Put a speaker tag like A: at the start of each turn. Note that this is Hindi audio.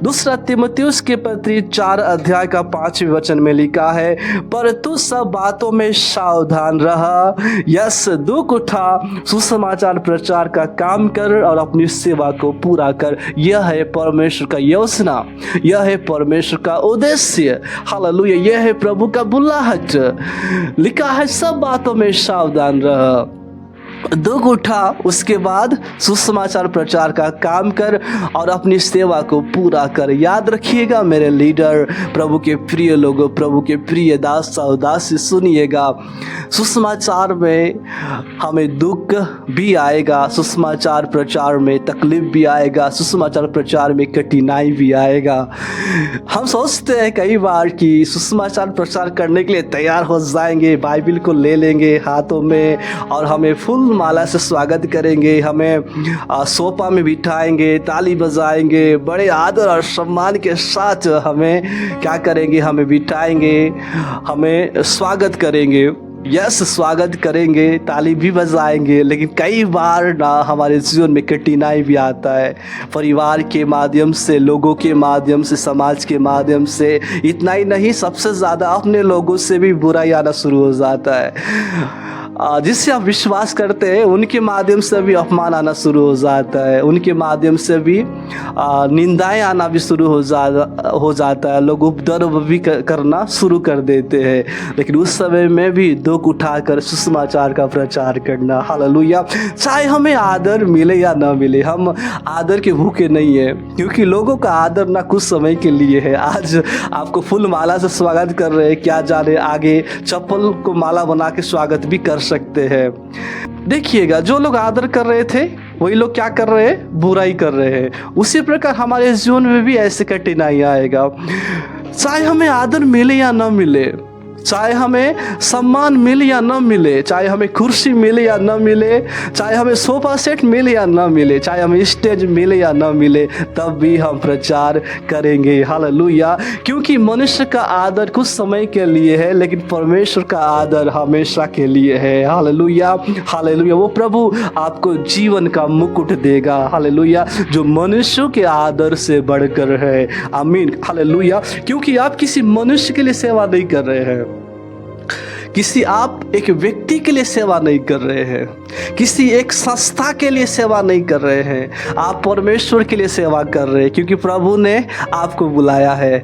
A: दूसरा तीमुथियुस के पत्री 4 अध्याय का 5वें वचन में लिखा है, पर तू सब बातों में सावधान रह, यस दुख उठा, सुसमाचार प्रचार का काम कर और अपनी सेवा को पूरा कर। यह है परमेश्वर का योजना, यह है परमेश्वर का उद्देश्य। हालेलुया, यह है प्रभु का बुलाहट। लिखा है सब बातों में सावधान रह, दुख उठा, उसके बाद सुसमाचार प्रचार का काम कर और अपनी सेवा को पूरा कर। याद रखिएगा मेरे लीडर, प्रभु के प्रिय लोगों, प्रभु के प्रिय दास और दासी, सुनिएगा, सुसमाचार में हमें दुख भी आएगा, सुसमाचार प्रचार में तकलीफ भी आएगा, सुसमाचार प्रचार में कठिनाई भी आएगा। हम सोचते हैं कई बार कि सुसमाचार प्रचार करने के लिए तैयार हो जाएंगे, बाइबिल को ले लेंगे हाथों में और हमें फुल माला से स्वागत करेंगे, हमें सोफा में बिठाएंगे, ताली बजाएंगे, बड़े आदर और सम्मान के साथ हमें क्या करेंगे, हमें बिठाएंगे, हमें स्वागत करेंगे। यस, स्वागत करेंगे, ताली भी बजाएंगे। लेकिन कई बार ना हमारे जीवन में कठिनाई भी आता है, परिवार के माध्यम से, लोगों के माध्यम से, समाज के माध्यम से। इतना ही नहीं, सबसे ज़्यादा अपने लोगों से भी बुराई आना शुरू हो जाता है। जिससे आप विश्वास करते हैं उनके माध्यम से भी अपमान आना शुरू हो जाता है, उनके माध्यम से भी निंदाएं आना भी शुरू हो जाता है। लोग उपद्रव भी करना शुरू कर देते हैं। लेकिन उस समय में भी दुख उठाकर सुसमाचार का प्रचार करना। हालेलुया, चाहे हमें आदर मिले या ना मिले, हम आदर के भूखे नहीं है, क्योंकि लोगों का आदर ना कुछ समय के लिए है। आज आपको फूल माला से स्वागत कर रहे हैं, क्या जाने आगे चप्पल को माला बना के स्वागत भी कर सकते हैं। देखिएगा, जो लोग आदर कर रहे थे वही लोग क्या कर रहे हैं, बुराई कर रहे हैं। उसी प्रकार हमारे जीवन में भी ऐसे कठिनाई आएगा, चाहे हमें आदर मिले या ना मिले, चाहे हमें सम्मान मिले या न मिले, चाहे हमें कुर्सी मिले या न मिले, चाहे हमें सोफा सेट मिले या न मिले, चाहे हमें स्टेज मिले या न मिले, तब भी हम प्रचार करेंगे। हालेलुया, क्योंकि मनुष्य का आदर कुछ समय के लिए है, लेकिन परमेश्वर का आदर हमेशा के लिए है। हालेलुया, हालेलुया, वो प्रभु आपको जीवन का मुकुट देगा। हालेलुया, जो मनुष्यों के आदर से बढ़कर है। आमीन, हालेलुया, क्योंकि आप किसी मनुष्य के लिए सेवा नहीं कर रहे हैं, आप एक व्यक्ति के लिए सेवा नहीं कर रहे हैं, किसी एक संस्था के लिए सेवा नहीं कर रहे हैं, आप परमेश्वर के लिए सेवा कर रहे हैं, क्योंकि प्रभु ने आपको बुलाया है।